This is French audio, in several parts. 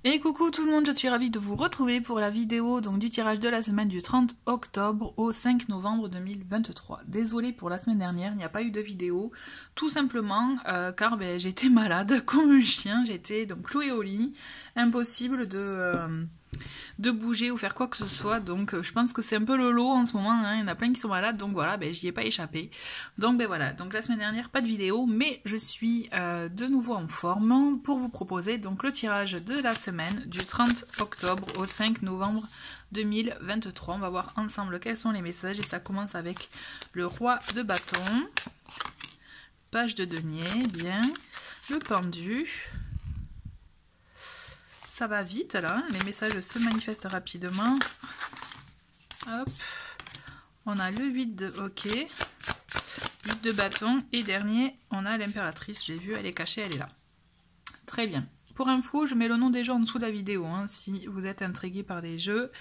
Et coucou tout le monde, je suis ravie de vous retrouver pour la vidéo donc, du tirage de la semaine du 30 octobre au 5 novembre 2023. Désolée pour la semaine dernière, il n'y a pas eu de vidéo, tout simplement car j'étais malade comme un chien, j'étais donc clouée au lit, impossible de bouger ou faire quoi que ce soit, donc je pense que c'est un peu le lot en ce moment, hein. Il y en a plein qui sont malades, donc voilà, j'y ai pas échappé. Donc voilà, donc la semaine dernière pas de vidéo, mais je suis de nouveau en forme pour vous proposer donc le tirage de la semaine du 30 octobre au 5 novembre 2023. On va voir ensemble quels sont les messages et ça commence avec le roi de bâton, page de denier, bien, le pendu. Ça va vite là, les messages se manifestent rapidement. Hop, on a le 8 de ok, 8 de bâton et dernier, on a l'impératrice, j'ai vu, elle est cachée, elle est là. Très bien. Pour info, je mets le nom des jeux en dessous de la vidéo, hein, si vous êtes intrigué par les jeux.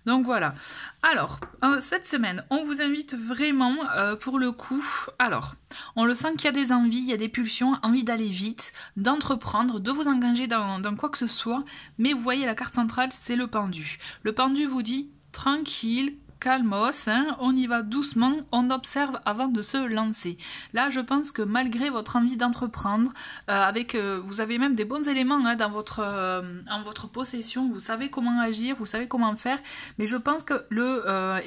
Donc voilà. Alors, cette semaine, on vous invite vraiment, pour le coup, alors, on le sent qu'il y a des envies, il y a des pulsions, envie d'aller vite, d'entreprendre, de vous engager dans quoi que ce soit, mais vous voyez, la carte centrale, c'est le pendu. Le pendu vous dit, tranquille, calmos, hein, on y va doucement, on observe avant de se lancer. Là, je pense que malgré votre envie d'entreprendre, vous avez même des bons éléments hein, en votre possession, vous savez comment agir, vous savez comment faire, mais je pense que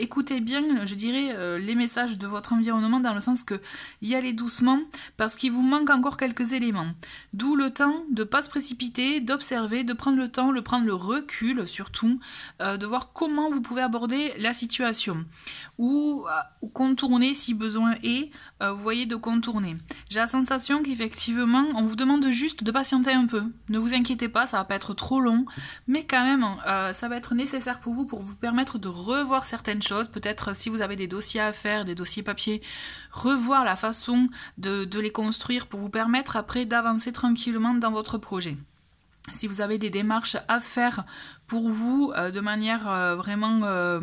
écoutez bien, je dirais, les messages de votre environnement dans le sens que y allez doucement parce qu'il vous manque encore quelques éléments. D'où le temps de ne pas se précipiter, d'observer, de prendre le temps, de prendre le recul surtout, de voir comment vous pouvez aborder la situation. Ou contourner si besoin est, vous voyez, de contourner. J'ai la sensation qu'effectivement, on vous demande juste de patienter un peu. Ne vous inquiétez pas, ça va pas être trop long, mais quand même, ça va être nécessaire pour vous permettre de revoir certaines choses. Peut-être si vous avez des dossiers à faire, des dossiers papier, revoir la façon de les construire pour vous permettre après d'avancer tranquillement dans votre projet. Si vous avez des démarches à faire pour vous de manière vraiment...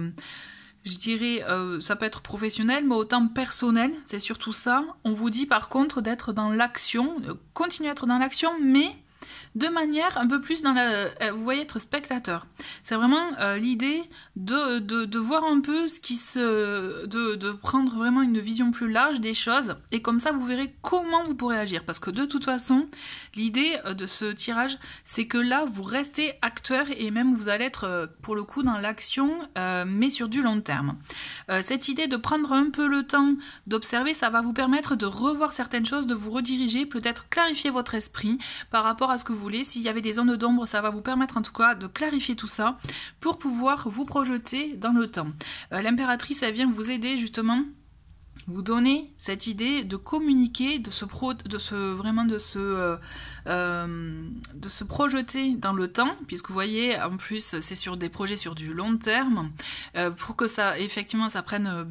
je dirais, ça peut être professionnel, mais autant personnel, c'est surtout ça. On vous dit par contre d'être dans l'action, continuer à être dans l'action, mais de manière un peu plus dans la... vous voyez, être spectateur. C'est vraiment l'idée de voir un peu ce qui se... de prendre vraiment une vision plus large des choses, et comme ça vous verrez comment vous pourrez agir. Parce que de toute façon, l'idée de ce tirage, c'est que là, vous restez acteur, et même vous allez être, pour le coup, dans l'action, mais sur du long terme. Cette idée de prendre un peu le temps d'observer, ça va vous permettre de revoir certaines choses, de vous rediriger, peut-être clarifier votre esprit par rapport à ce que vous voulez. S'il y avait des zones d'ombre, ça va vous permettre en tout cas de clarifier tout ça pour pouvoir vous projeter dans le temps. L'impératrice, elle vient vous aider justement, vous donner cette idée de communiquer, de se projeter dans le temps, puisque vous voyez, en plus, c'est sur des projets sur du long terme, pour que ça, effectivement, ça prenne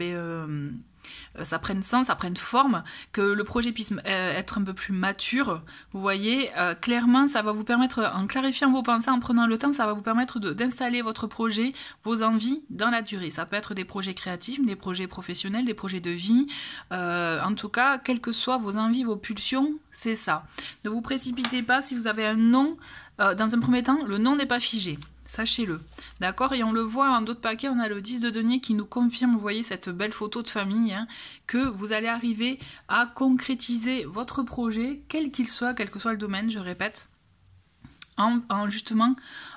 sens, ça prenne forme, que le projet puisse être un peu plus mature. Vous voyez, clairement, ça va vous permettre, en clarifiant vos pensées, en prenant le temps, ça va vous permettre d'installer votre projet, vos envies dans la durée. Ça peut être des projets créatifs, des projets professionnels, des projets de vie. En tout cas, quelles que soient vos envies, vos pulsions, c'est ça. Ne vous précipitez pas si vous avez un nom. Dans un premier temps, le nom n'est pas figé. Sachez-le, d'accord? Et on le voit en d'autres paquets, on a le 10 de denier qui nous confirme, vous voyez, cette belle photo de famille, hein, que vous allez arriver à concrétiser votre projet, quel qu'il soit, quel que soit le domaine, je répète, justement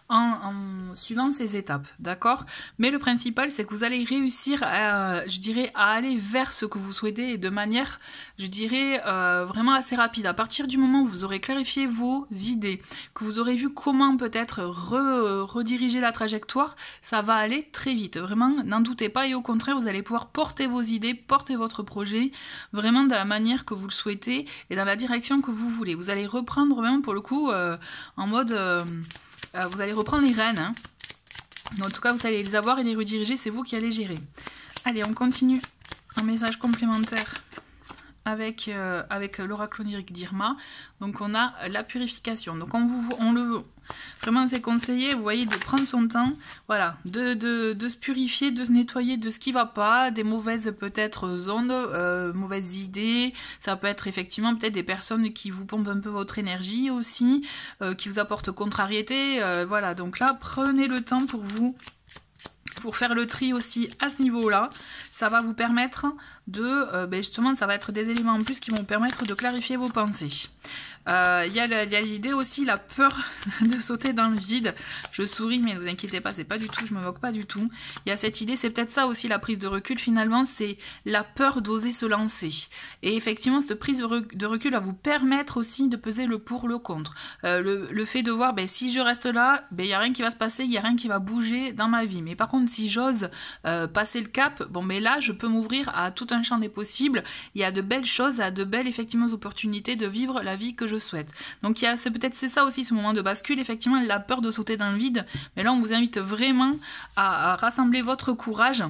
en suivant ces étapes, d'accord? Mais le principal, c'est que vous allez réussir à, je dirais, à aller vers ce que vous souhaitez et de manière, je dirais, vraiment assez rapide. À partir du moment où vous aurez clarifié vos idées, que vous aurez vu comment peut-être rediriger la trajectoire, ça va aller très vite. Vraiment, n'en doutez pas, et au contraire, vous allez pouvoir porter vos idées, porter votre projet, vraiment de la manière que vous le souhaitez et dans la direction que vous voulez. Vous allez reprendre vraiment, pour le coup, en mode... vous allez reprendre les rênes, hein. En tout cas, vous allez les avoir et les rediriger, c'est vous qui allez gérer. Allez, on continue. Un message complémentaire avec, avec l'oracle onirique d'Irma. Donc on a la purification. Donc on le veut. Vraiment c'est conseillé, vous voyez, de prendre son temps, voilà, de se purifier, de se nettoyer de ce qui va pas, des mauvaises peut-être ondes, mauvaises idées. Ça peut être effectivement peut-être des personnes qui vous pompent un peu votre énergie aussi, qui vous apportent contrariété, voilà. Donc là, prenez le temps pour vous, pour faire le tri aussi à ce niveau-là. Ça va vous permettre de, justement, ça va être des éléments en plus qui vont vous permettre de clarifier vos pensées. Il y a l'idée aussi, la peur de sauter dans le vide. Je souris, mais ne vous inquiétez pas, c'est pas du tout, je me moque pas du tout. Il y a cette idée, c'est peut-être ça aussi la prise de recul finalement, c'est la peur d'oser se lancer. Et effectivement, cette prise de recul va vous permettre aussi de peser le pour, le contre. Le fait de voir, si je reste là, il n'y a rien qui va se passer, il n'y a rien qui va bouger dans ma vie. Mais par contre, si j'ose passer le cap, là, je peux m'ouvrir à tout un champ des possibles. Il y a de belles choses, à de belles effectivement opportunités de vivre la vie que je souhaite. Donc c'est ça aussi ce moment de bascule, effectivement la peur de sauter dans le vide, mais là on vous invite vraiment à rassembler votre courage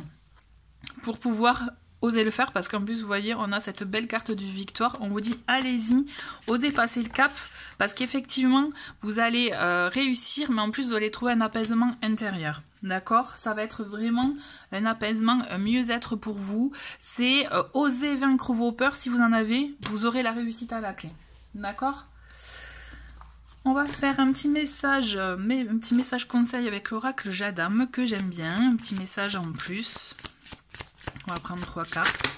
pour pouvoir oser le faire, parce qu'en plus vous voyez on a cette belle carte du victoire, on vous dit allez-y, osez passer le cap, parce qu'effectivement vous allez réussir, mais en plus vous allez trouver un apaisement intérieur. D'accord, ça va être vraiment un apaisement, un mieux-être pour vous. C'est oser vaincre vos peurs. Si vous en avez, vous aurez la réussite à la clé. D'accord? On va faire un petit message, conseil avec l'oracle Jadam que j'aime bien. Un petit message en plus. On va prendre 3 cartes.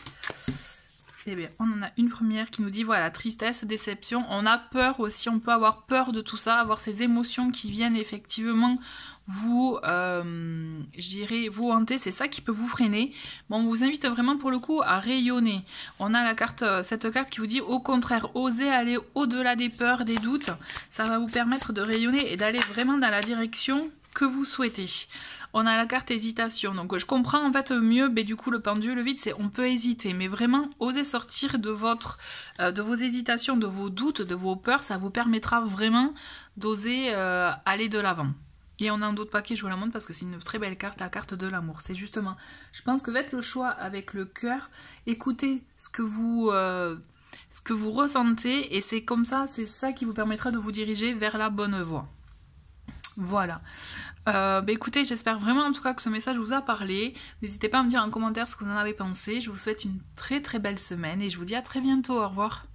Eh bien, on en a une première qui nous dit voilà, tristesse, déception. On a peur aussi, on peut avoir peur de tout ça, avoir ces émotions qui viennent effectivement vous, vous hanter, c'est ça qui peut vous freiner. Bon, on vous invite vraiment pour le coup à rayonner. On a cette carte qui vous dit au contraire, osez aller au-delà des peurs, des doutes. Ça va vous permettre de rayonner et d'aller vraiment dans la direction que vous souhaitez. On a la carte hésitation, donc je comprends en fait mieux, du coup le pendu, le vide, c'est on peut hésiter, mais vraiment oser sortir de vos hésitations, de vos doutes, de vos peurs, ça vous permettra vraiment d'oser aller de l'avant. Et on a un autre paquet, je vous la montre parce que c'est une très belle carte, la carte de l'amour. C'est justement, je pense que faites le choix avec le cœur, écoutez ce que vous ressentez, et c'est comme ça, c'est ça qui vous permettra de vous diriger vers la bonne voie. Voilà. Écoutez, j'espère vraiment en tout cas que ce message vous a parlé. N'hésitez pas à me dire en commentaire ce que vous en avez pensé. Je vous souhaite une très très belle semaine et je vous dis à très bientôt. Au revoir.